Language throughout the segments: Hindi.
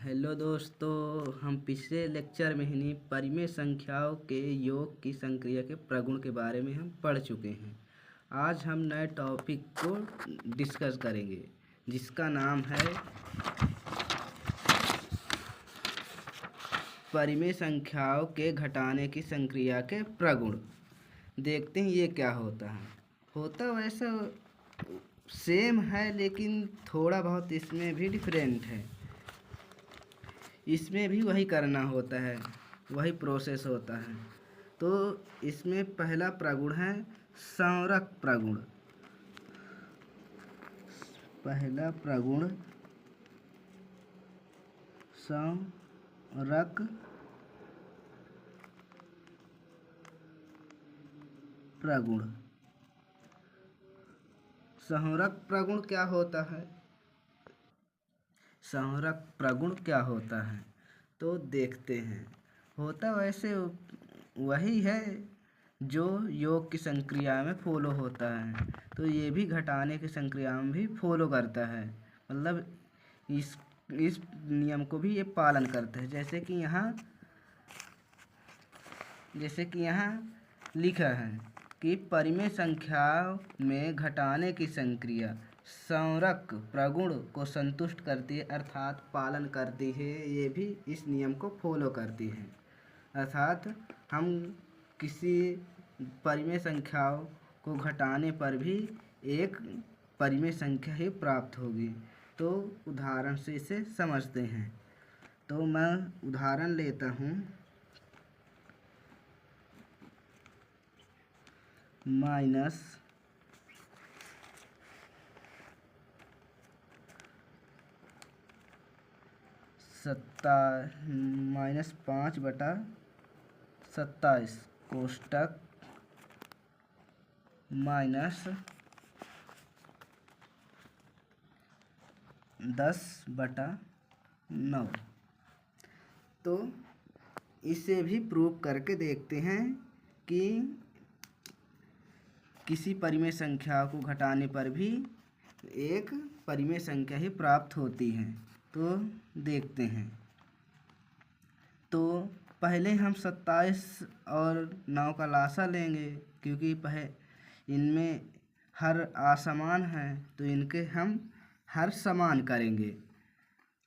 हेलो दोस्तों, हम पिछले लेक्चर में ही परिमेय संख्याओं के योग की संक्रिया के प्रगुण के बारे में हम पढ़ चुके हैं। आज हम नए टॉपिक को डिस्कस करेंगे जिसका नाम है परिमेय संख्याओं के घटाने की संक्रिया के प्रगुण। देखते हैं ये क्या होता है। होता वैसा सेम है, लेकिन थोड़ा बहुत इसमें भी डिफरेंट है। इसमें भी वही करना होता है, वही प्रोसेस होता है। तो इसमें पहला प्रगुण है संवरक प्रगुण। पहला प्रगुण संवरक प्रगुण। संवरक प्रगुण क्या होता है? संवरक प्रगुण क्या होता है तो देखते हैं। होता वैसे वही है जो योग की संक्रिया में फॉलो होता है, तो ये भी घटाने की संक्रिया में भी फॉलो करता है। मतलब इस नियम को भी ये पालन करता है। जैसे कि यहाँ लिखा है कि परिमेय संख्याओं में घटाने की संक्रिया संवरक प्रगुण को संतुष्ट करती है, अर्थात पालन करती है। ये भी इस नियम को फॉलो करती है। अर्थात हम किसी परिमेय संख्याओं को घटाने पर भी एक परिमेय संख्या ही प्राप्त होगी। तो उदाहरण से इसे समझते हैं। तो मैं उदाहरण लेता हूँ। माइनस 5/27 कोष्टक माइनस 10/9। तो इसे भी प्रूव करके देखते हैं कि किसी परिमेय संख्या को घटाने पर भी एक परिमेय संख्या ही प्राप्त होती है। तो देखते हैं। तो पहले हम 27 और 9 का लासा लेंगे, क्योंकि इनमें हर असमान है तो इनके हम हर समान करेंगे।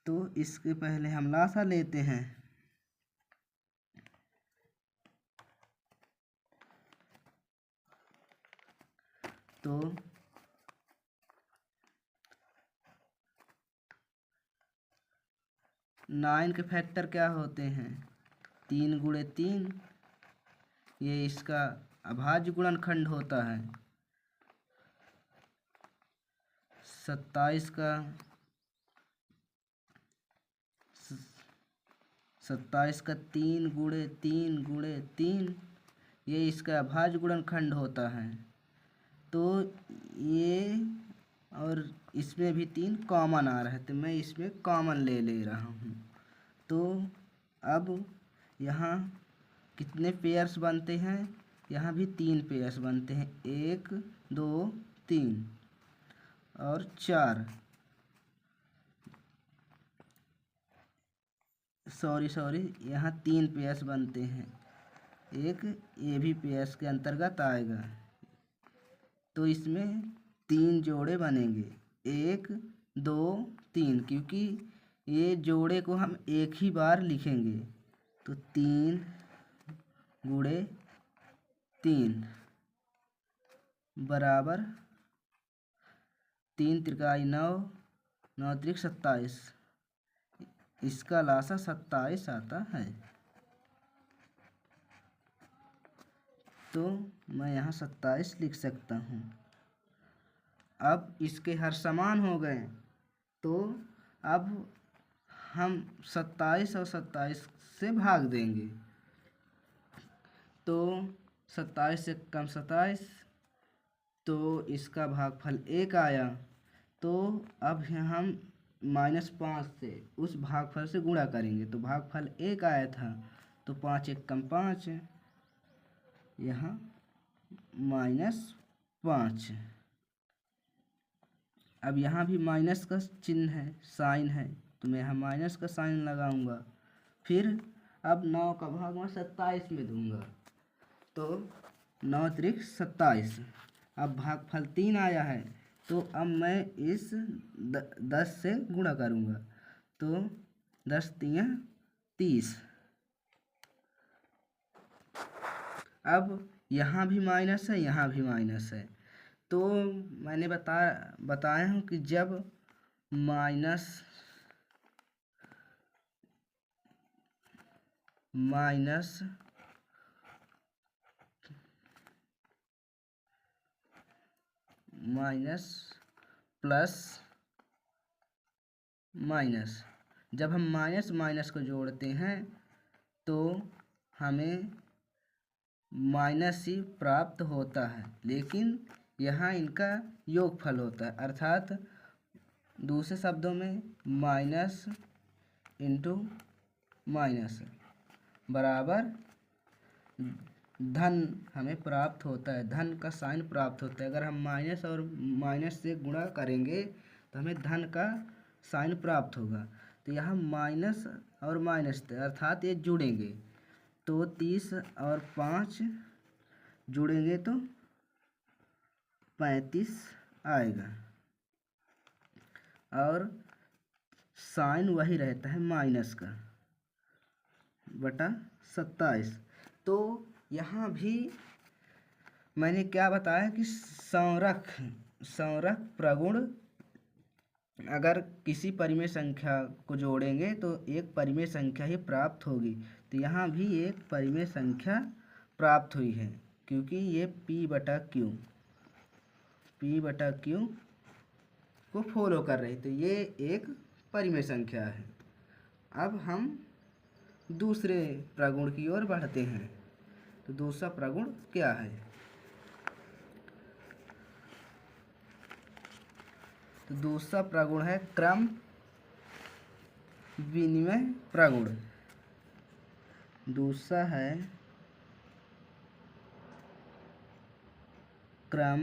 तो इसके पहले हम लासा लेते हैं। तो 9 के फैक्टर क्या होते हैं? 3 गुणे 3, ये इसका अभाज्य गुणनखंड होता है। 27 का 3 गुणे 3 गुणे 3, ये इसका अभाज्य गुणनखंड होता है। तो ये और इसमें भी 3 कॉमन आ रहा है, तो मैं इसमें कॉमन ले रहा हूँ। तो अब यहाँ कितने पेयर्स बनते हैं? यहाँ भी 3 पेयर्स बनते हैं। 1 2 3 और 4। सॉरी, यहाँ 3 पेयर्स बनते हैं। एक ये भी पेयर्स के अंतर्गत आएगा। तो इसमें 3 जोड़े बनेंगे, 1 2 3, क्योंकि ये जोड़े को हम एक ही बार लिखेंगे। तो 3 गुणे 3 बराबर 3 त्रिकाई 9, 9 त्रिक 27। इसका लासा 27 आता है। तो मैं यहाँ 27 लिख सकता हूँ। अब इसके हर समान हो गए, तो अब हम 27 और 27 से भाग देंगे। तो 27 से कम 27, तो इसका भागफल 1 आया। तो अब हम -5 से उस भागफल से गुणा करेंगे, तो भागफल 1 आया था। तो 5 1 कम 5, यहाँ -5। अब यहाँ भी माइनस का चिन्ह है, साइन है, तो मैं यहाँ माइनस का साइन लगाऊंगा। फिर अब 9 का भाग मैं 27 में दूंगा, तो 9 त्रिक 27। अब भागफल 3 आया है, तो अब मैं इस 10 से गुणा करूंगा, तो 10 तियां 30। अब यहाँ भी माइनस है, यहाँ भी माइनस है, तो मैंने बताया हूँ कि जब माइनस प्लस माइनस, जब हम माइनस माइनस को जोड़ते हैं तो हमें माइनस ही प्राप्त होता है, लेकिन यहाँ इनका योगफल होता है, अर्थात दूसरे शब्दों में माइनस इंटू माइनस बराबर धन हमें प्राप्त होता है, धन का साइन प्राप्त होता है। अगर हम माइनस और माइनस से गुणा करेंगे तो हमें धन का साइन प्राप्त होगा। तो यहाँ माइनस और माइनस अर्थात ये जुड़ेंगे, तो 30 और 5 जुड़ेंगे तो 35 आएगा, और साइन वही रहता है माइनस का बटा 27। तो यहाँ भी मैंने क्या बताया कि संरख प्रगुण अगर किसी परिमेय संख्या को जोड़ेंगे तो एक परिमेय संख्या ही प्राप्त होगी। तो यहाँ भी एक परिमेय संख्या प्राप्त हुई है, क्योंकि ये P बटा Q को फॉलो कर रही, तो ये एक परिमेय संख्या है। अब हम दूसरे प्रगुण की ओर बढ़ते हैं। तो दूसरा प्रगुण क्या है? तो दूसरा प्रगुण है क्रम विनिमय प्रगुण। दूसरा है क्रम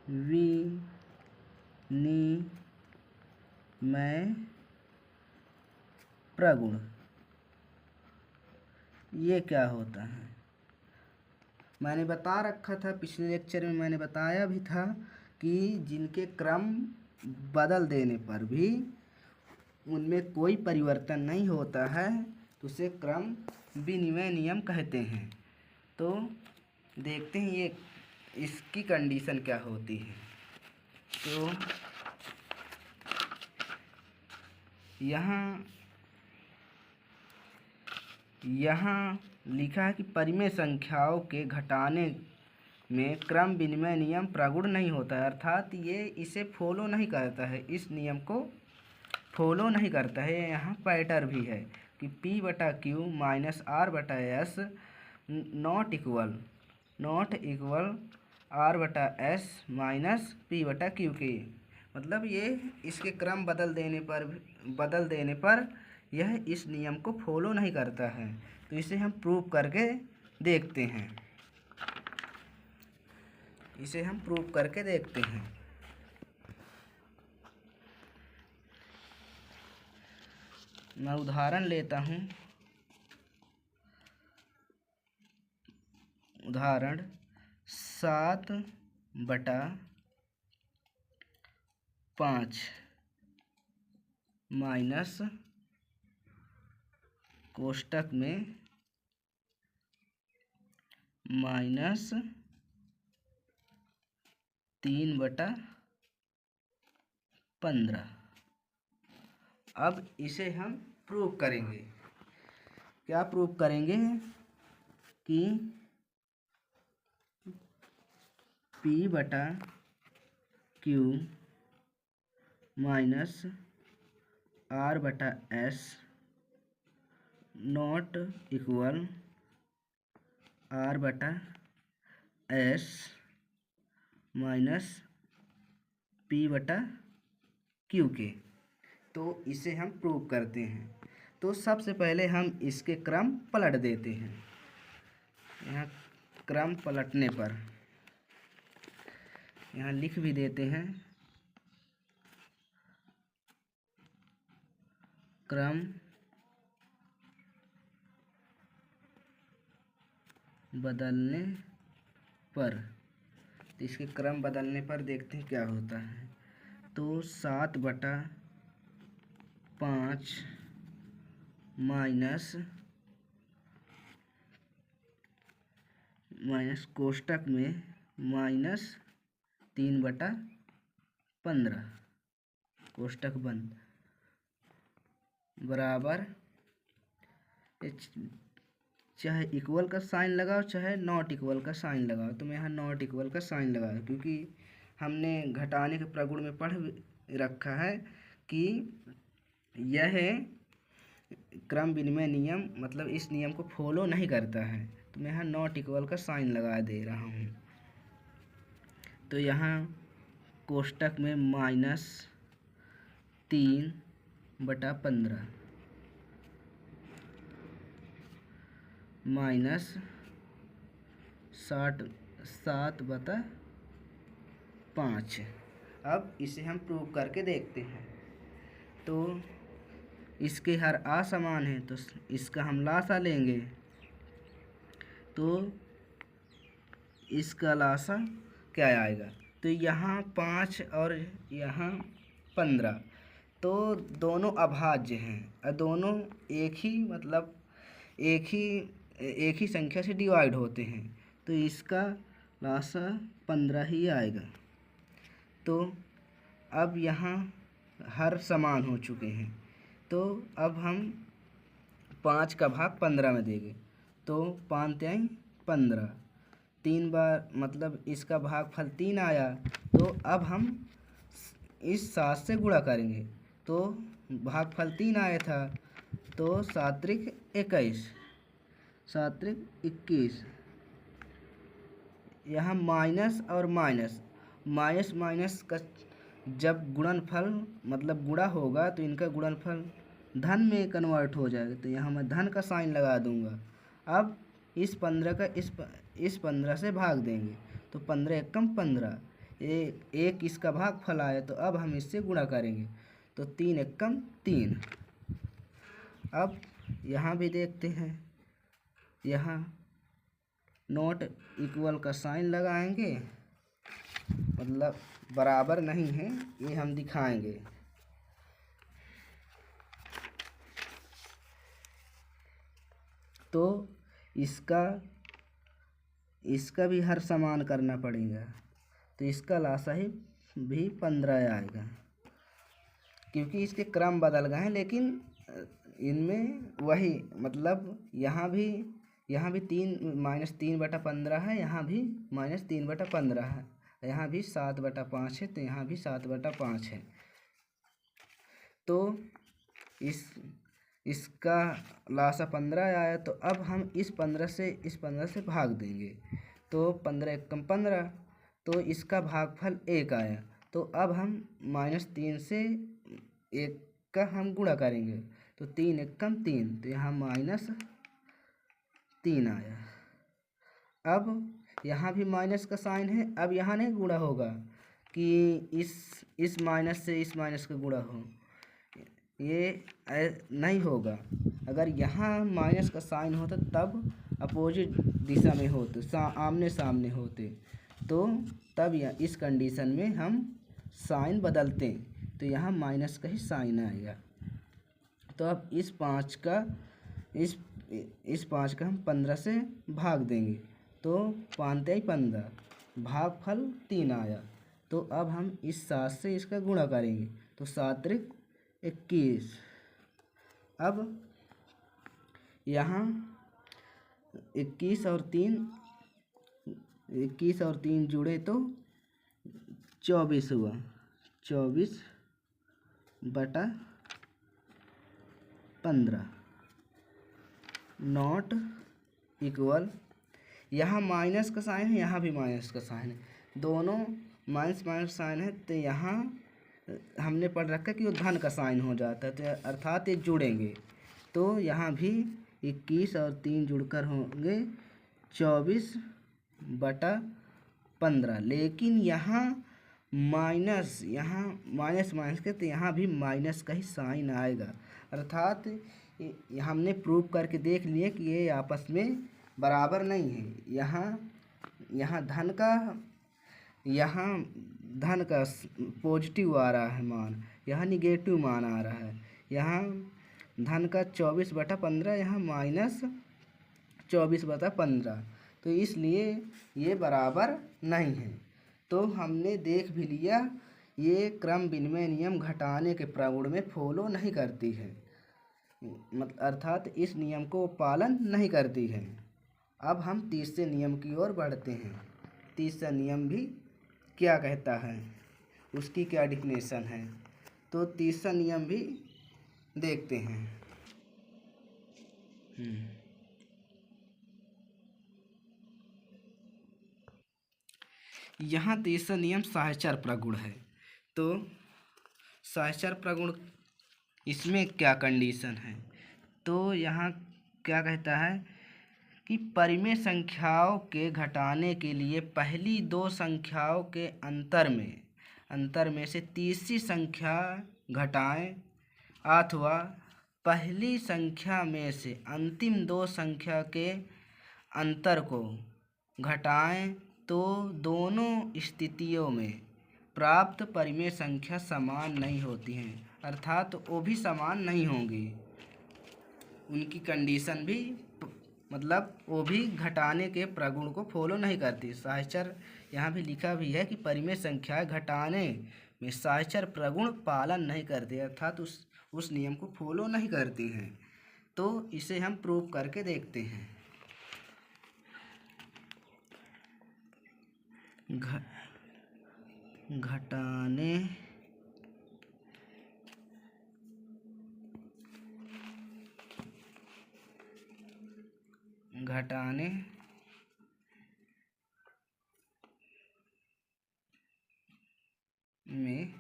विनिमय प्रगुण। ये क्या होता है? मैंने बता रखा था, पिछले लेक्चर में मैंने बताया भी था कि जिनके क्रम बदल देने पर भी उनमें कोई परिवर्तन नहीं होता है तो उसे क्रम विनिमय नियम कहते हैं। तो देखते हैं ये इसकी कंडीशन क्या होती है। तो यहाँ लिखा है कि परिमेय संख्याओं के घटाने में क्रम विनिमय नियम प्रगुण नहीं होता है, अर्थात ये इसे फॉलो नहीं करता है, इस नियम को फॉलो नहीं करता है। यहाँ पैटर्न भी है कि P बटा Q माइनस R बटा S नॉट इक्वल R बटा S माइनस P बटा Q के। मतलब ये इसके क्रम बदल देने पर यह इस नियम को फॉलो नहीं करता है। तो इसे हम प्रूव करके देखते हैं। मैं उदाहरण लेता हूँ। उदाहरण 7 बटा 5 माइनस कोष्टक में माइनस 3 बटा 15। अब इसे हम प्रूव करेंगे। क्या प्रूव करेंगे? कि P बटा Q माइनस R बटा S नॉट इक्वल R बटा S माइनस P बटा Q के। तो इसे हम प्रूव करते हैं। तो सबसे पहले हम इसके क्रम पलट देते हैं। यहाँ क्रम पलटने पर यहाँ लिख भी देते हैं क्रम बदलने पर, तो इसके क्रम बदलने पर देखते हैं क्या होता है। तो 7/5 माइनस कोष्टक में -3/15 कोष्टक बंद बराबर, चाहे इक्वल का साइन लगाओ चाहे नॉट इक्वल का साइन लगाओ। तो मैं यहाँ नॉट इक्वल का साइन लगाया क्योंकि हमने घटाने के प्रगुण में पढ़ रखा है कि यह क्रम विनिमय नियम मतलब इस नियम को फॉलो नहीं करता है। तो मैं यहाँ नॉट इक्वल का साइन लगा दे रहा हूँ। तो यहाँ कोष्टक में -3/15 माइनस 7/5। अब इसे हम प्रूव करके देखते हैं। तो इसके हर आ समान है तो इसका हम लासा लेंगे। तो इसका लासा क्या आएगा, तो यहाँ 5 और यहाँ 15, तो दोनों अभाज्य हैं और दोनों एक ही संख्या से डिवाइड होते हैं। तो इसका लासा 15 ही आएगा। तो अब यहाँ हर समान हो चुके हैं। तो अब हम 5 का भाग 15 में देंगे। तो 5 तिहाई 15, 3 बार मतलब इसका भागफल 3 आया। तो अब हम इस 7 से गुणा करेंगे। तो भागफल 3 आया था, तो 7 21, 7-21। यहाँ माइनस और माइनस माइनस का जब गुणनफल मतलब गुणा होगा तो इनका गुणनफल धन में कन्वर्ट हो जाएगा। तो यहाँ मैं धन का साइन लगा दूंगा। अब इस 15 का इस 15 से भाग देंगे। तो 15 एकम 15, एक इसका भागफल आया। तो अब हम इससे गुणा करेंगे। तो 3 एकम 3। अब यहाँ भी देखते हैं, यहाँ नॉट इक्वल का साइन लगाएंगे, मतलब बराबर नहीं है ये हम दिखाएंगे। तो इसका भी हर समान करना पड़ेगा। तो इसका लासा ही भी 15 आएगा क्योंकि इसके क्रम बदल गए हैं, लेकिन इनमें वही मतलब यहाँ भी -3/15 है, यहाँ भी -3/15 है, यहाँ भी 7/5 है, तो यहाँ भी 7/5 है। तो इसका लासा 15 आया। तो अब हम इस 15 से भाग देंगे। तो 15 एकम 15, तो इसका भागफल 1 आया। तो अब हम -3 से 1 का हम गुणा करेंगे। तो 3 एकम 3, तो यहाँ -3 आया। अब यहाँ भी माइनस का साइन है। अब यहाँ नहीं गुणा होगा कि इस माइनस से इस माइनस का गुणा हो, ये नहीं होगा। अगर यहाँ माइनस का साइन होता तब अपोजिट दिशा में होते, आमने सामने होते, तो तब इस कंडीशन में हम साइन बदलते। तो यहाँ माइनस का ही साइन आएगा। तो अब इस 5 का हम 15 से भाग देंगे। तो 5 तिहाई 15, भागफल 3 आया। तो अब हम इस 7 से इसका गुणा करेंगे। तो 7-21। अब यहाँ 21 और 3 जुड़े तो 24 हुआ, 24/15 नॉट इक्वल। यहाँ माइनस का साइन है, यहाँ भी माइनस का साइन है, दोनों माइनस साइन है। तो यहाँ हमने पढ़ रखा है कि वो धन का साइन हो जाता है, तो अर्थात ये जुड़ेंगे। तो यहाँ भी 21 और 3 जुड़कर होंगे 24/15। लेकिन यहाँ माइनस, यहाँ माइनस माइनस के तो यहाँ भी माइनस का ही साइन आएगा। अर्थात हमने प्रूव करके देख लिए कि ये आपस में बराबर नहीं है। यहाँ धन का पॉजिटिव आ रहा है मान, यहाँ निगेटिव मान आ रहा है। यहाँ धन का 24/15, यहाँ माइनस 24/15, तो इसलिए ये बराबर नहीं है। तो हमने देख भी लिया ये क्रम विनिमय नियम घटाने के प्रगुण में फॉलो नहीं करती है, मतलब अर्थात इस नियम को पालन नहीं करती है। अब हम तीसरे नियम की ओर बढ़ते हैं। तीसरा नियम भी क्या कहता है, उसकी क्या डिफिनेशन है, तो तीसरा नियम भी देखते हैं। यहाँ तीसरा नियम सहचर प्रगुण है। तो सहचर प्रगुण, इसमें क्या कंडीशन है, तो यहाँ क्या कहता है कि परिमेय संख्याओं के घटाने के लिए पहली दो संख्याओं के अंतर में से तीसरी संख्या घटाएं, अथवा पहली संख्या में से अंतिम दो संख्या के अंतर को घटाएं, तो दोनों स्थितियों में प्राप्त परिमेय संख्या समान नहीं होती हैं, अर्थात वो भी समान नहीं होंगी। उनकी कंडीशन भी, मतलब वो भी घटाने के प्रगुण को फॉलो नहीं करती। सहचर यहाँ भी लिखा भी है कि परिमेय संख्याएं घटाने में सहचर प्रगुण पालन नहीं करते, अर्थात उस नियम को फॉलो नहीं करती हैं। तो इसे हम प्रूव करके देखते हैं। घटाने में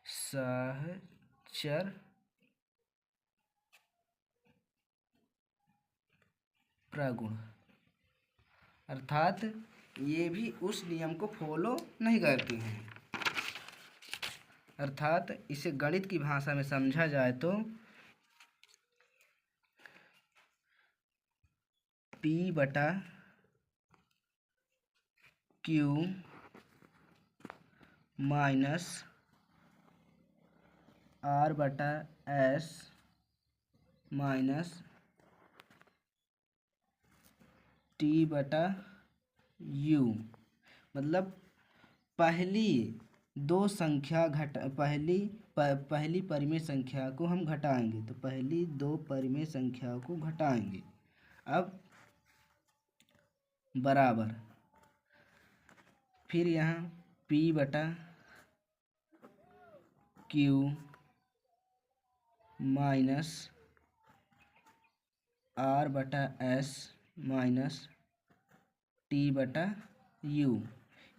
सहचर प्रगुण, अर्थात ये भी उस नियम को फॉलो नहीं करती हैं। अर्थात इसे गणित की भाषा में समझा जाए तो P/Q minus R/S minus T/U, मतलब पहली परिमेय संख्या को हम घटाएंगे, तो पहली दो परिमेय संख्या को घटाएंगे। अब बराबर, फिर यहाँ P/Q minus R/S minus T/U।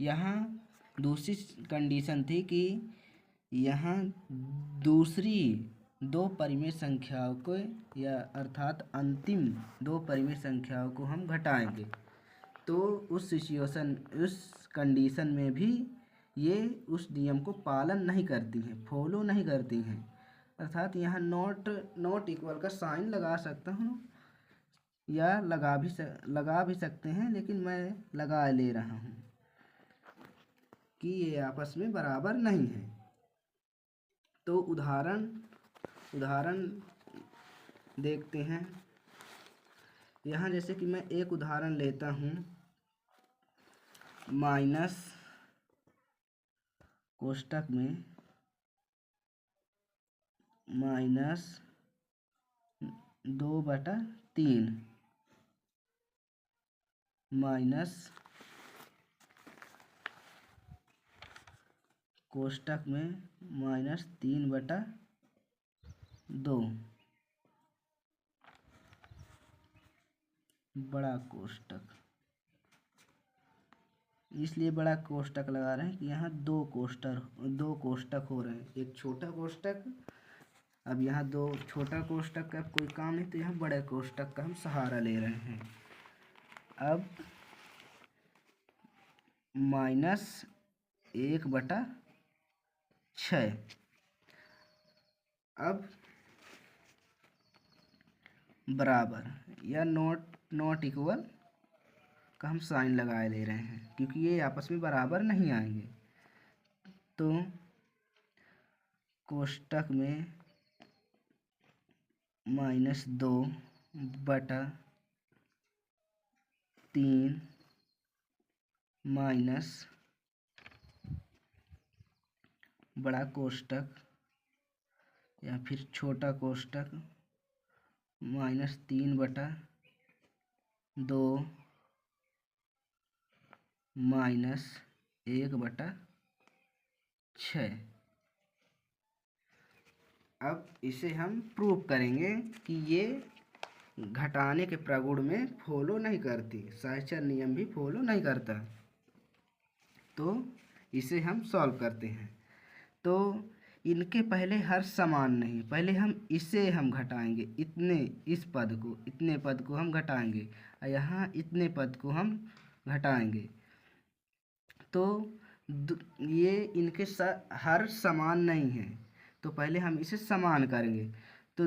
यहाँ दूसरी कंडीशन थी कि यहाँ दूसरी दो परिमेय संख्याओं को, या अर्थात अंतिम दो परिमेय संख्याओं को हम घटाएंगे, तो उस कंडीशन में भी ये उस नियम को पालन नहीं करती हैं, फॉलो नहीं करती हैं। अर्थात यहाँ नॉट इक्वल का साइन लगा सकता हूँ, या लगा भी सकते हैं, लेकिन मैं लगा ले रहा हूँ कि ये आपस में बराबर नहीं है। तो उदाहरण देखते हैं। यहाँ जैसे कि मैं एक उदाहरण लेता हूँ, माइनस कोष्टक में -2/3 माइनस कोष्टक में -3/2 बड़ा कोष्टक, इसलिए बड़ा कोष्टक लगा रहे हैं कि यहाँ दो कोष्टक हो रहे हैं, एक छोटा कोष्टक। अब यहाँ दो छोटा कोष्टक का कोई काम नहीं, तो यहाँ बड़े कोष्टक का हम सहारा ले रहे हैं। अब -1/6। अब बराबर या नॉट इक्वल का हम साइन लगा ले रहे हैं क्योंकि ये आपस में बराबर नहीं आएंगे। तो कोष्टक में -2/3 माइनस बड़ा कोष्टक या फिर छोटा कोष्टक -3/2 -1/6। अब इसे हम प्रूव करेंगे कि ये घटाने के प्रगुण में फॉलो नहीं करती, सहचर नियम भी फॉलो नहीं करता। तो इसे हम सॉल्व करते हैं। तो इनके पहले हर समान नहीं, पहले हम इसे हम घटाएंगे, इस पद को हम घटाएंगे और यहाँ इतने पद को हम घटाएंगे। तो ये इनके हर समान नहीं है, तो पहले हम इसे समान करेंगे। तो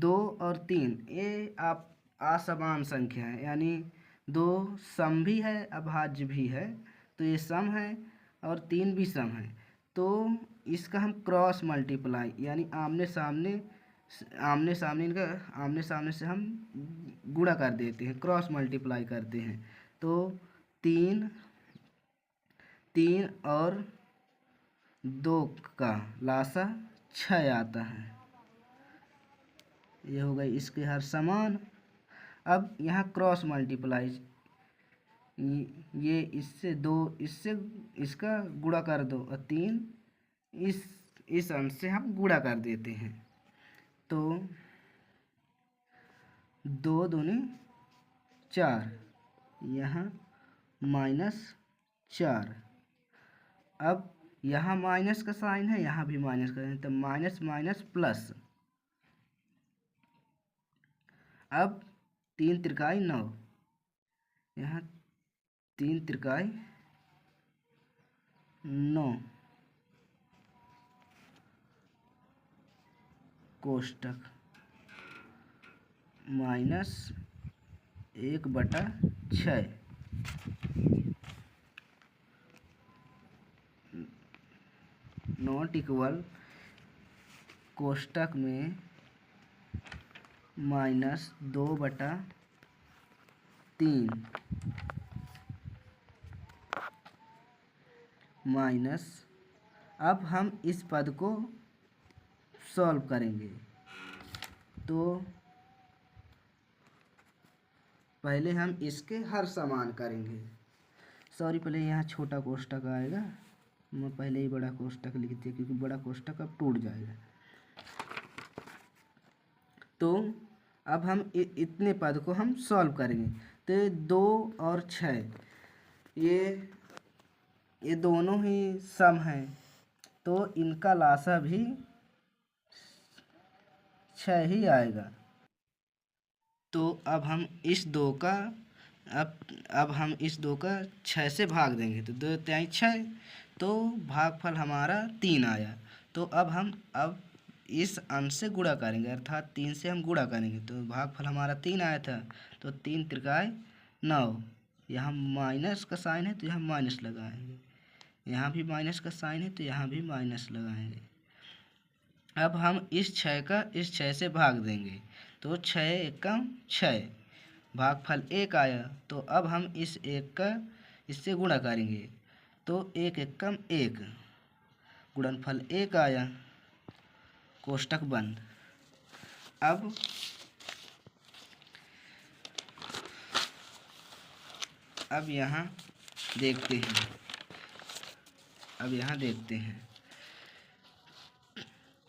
2 और 3 ये आप असमान संख्या है, यानी 2 सम भी है अभाज्य भी है, तो ये सम है और 3 भी सम है। तो इसका हम क्रॉस मल्टीप्लाई यानी आमने सामने से हम गुणा कर देते हैं, क्रॉस मल्टीप्लाई करते हैं। तो 3 और 2 का लासा 6 आता है। ये हो गई इसके हर समान। अब यहाँ क्रॉस मल्टीप्लाई, ये इससे 2 इसका गुणा कर दो और 3 इस अंश से हम गुणा कर देते हैं। तो 2 दूनी 4, यहाँ -4। अब यहाँ माइनस का साइन है, यहाँ भी माइनस का साइन, तो माइनस माइनस प्लस। अब 3 त्रिकाई 9, यहाँ 3 त्रिकाई 9 कोष्टक -1/6 नॉट इक्वल कोष्टक में -2/3 माइनस, अब हम इस पद को सॉल्व करेंगे। तो पहले हम इसके हर समान करेंगे। सॉरी, पहले यहाँ छोटा कोष्टक आएगा, मैं पहले ही बड़ा कोष्टक लिख दिया क्योंकि बड़ा कोष्टक अब टूट जाएगा। तो अब हम इतने पद को हम सॉल्व करेंगे। तो 2 और 6 ये दोनों ही सम हैं, तो इनका लासा भी 6 ही आएगा। तो अब हम इस 2 का अब हम इस 2 का 6 से भाग देंगे, तो 2 तिहाई 6, तो भागफल हमारा 3 आया। तो अब हम इस अंश से गुणा करेंगे, अर्थात 3 से हम गुणा करेंगे, तो भागफल हमारा 3 आया था। तो 3 त्रिकाई 9, यहाँ माइनस का साइन है तो यहाँ माइनस लगाएंगे, यहाँ भी माइनस का साइन है तो यहाँ भी माइनस लगाएंगे। अब हम इस 6 का इस 6 से भाग देंगे, तो 6 एकम 6, भागफल 1 आया। तो अब हम इस 1 का इससे गुणा करेंगे, तो 1 एकम 1, गुणनफल 1 आया, कोष्टक बंद। अब यहाँ देखते हैं,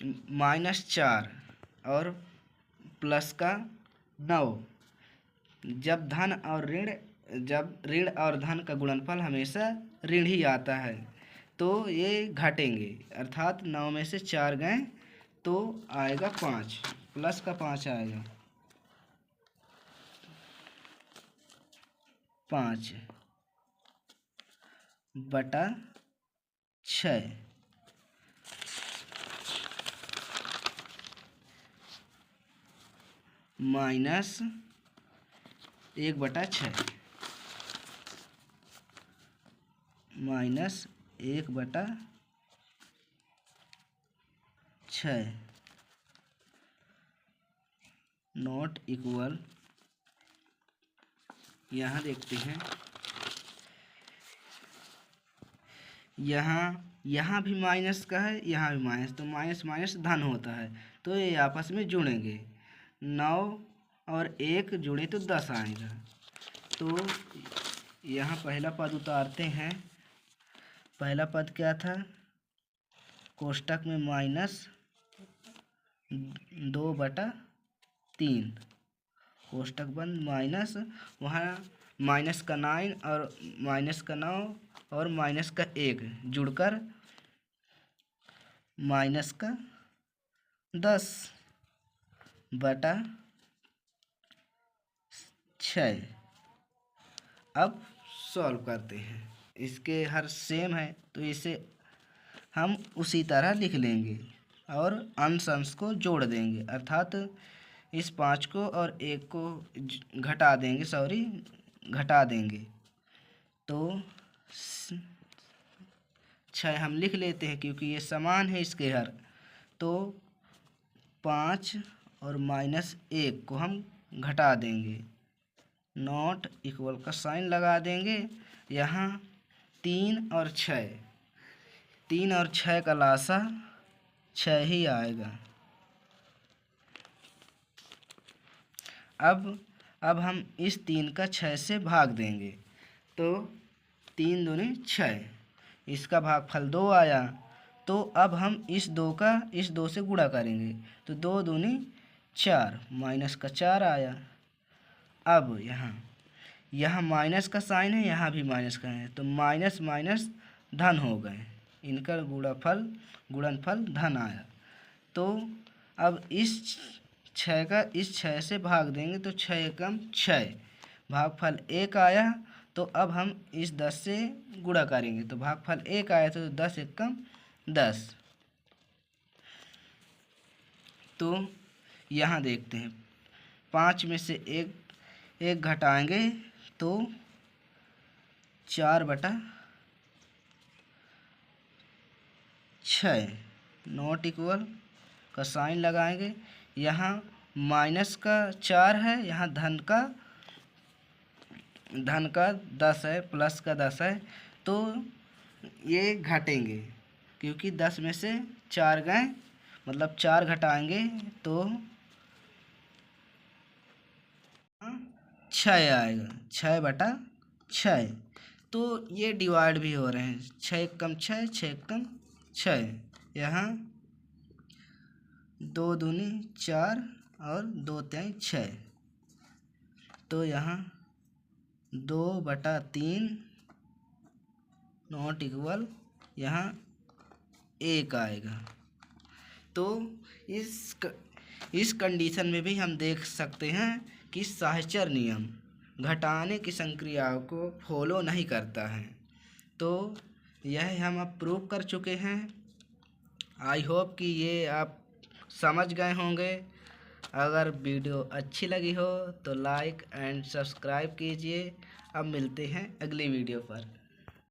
-4 और प्लस का 9, जब ऋण और धन का गुणनफल हमेशा ऋण ही आता है, तो ये घटेंगे, अर्थात 9 में से 4 गए तो आएगा 5, प्लस का 5 आएगा। 5/6 माइनस 1/6 माइनस 1/6 नॉट इक्वल, यहाँ देखते हैं, यहाँ भी माइनस का है, यहाँ भी माइनस, तो माइनस माइनस धन होता है, तो ये आपस में जुड़ेंगे। 9 और 1 जुड़े तो 10 आएगा। तो यहाँ पहला पद उतारते हैं। पहला पद क्या था? कोष्टक में -2/3, कोष्टक बंद, माइनस, वहाँ माइनस का 9 और माइनस का 9 और माइनस का 1 जुड़कर माइनस का 10/6। अब सॉल्व करते हैं। इसके हर सेम है तो इसे हम उसी तरह लिख लेंगे और अंश को जोड़ देंगे, अर्थात इस 5 को और 1 को घटा देंगे, तो 6 हम लिख लेते हैं क्योंकि ये समान है इसके हर। तो 5 और -1 को हम घटा देंगे, नॉट इक्वल का साइन लगा देंगे। यहाँ 3 और 6 का लासा 6 ही आएगा। अब हम इस 3 का 6 से भाग देंगे, तो 3 दूनी 6, इसका भागफल 2 आया। तो अब हम इस 2 से गुणा करेंगे, तो 2 दूनी 4, माइनस का 4 आया। अब यहाँ माइनस का साइन है, यहाँ भी माइनस का है, तो माइनस माइनस धन हो गए, इनका गुणनफल धन आया। तो अब इस 6 का इस 6 से भाग देंगे, तो 6 एकम 6, भागफल 1 आया। तो अब हम इस 10 से गुणा करेंगे, तो भागफल 1 आया, तो 10 एकम 10। तो यहाँ देखते हैं, 5 में से एक घटाएंगे तो 4/6, नॉट इक्वल का साइन लगाएंगे। यहाँ माइनस का 4 है, यहाँ धन का 10 है, प्लस का 10 है, तो ये घटेंगे क्योंकि 10 में से 4 गए, मतलब 4 घटाएंगे तो 6 आएगा, 6/6। तो ये डिवाइड भी हो रहे हैं, 6 एकम 6, 6 एकम 6, यहाँ 2 दूनी 4 और 2 तिहाई 6, तो यहाँ 2/3 नॉट इक्वल यहाँ 1 आएगा। तो इस कंडीशन में भी हम देख सकते हैं कि साहचर्य नियम घटाने की संक्रियाओं को फॉलो नहीं करता है। तो यह हम अब प्रूव कर चुके हैं। आई होप कि ये आप समझ गए होंगे। अगर वीडियो अच्छी लगी हो तो लाइक एंड सब्सक्राइब कीजिए। अब मिलते हैं अगली वीडियो पर।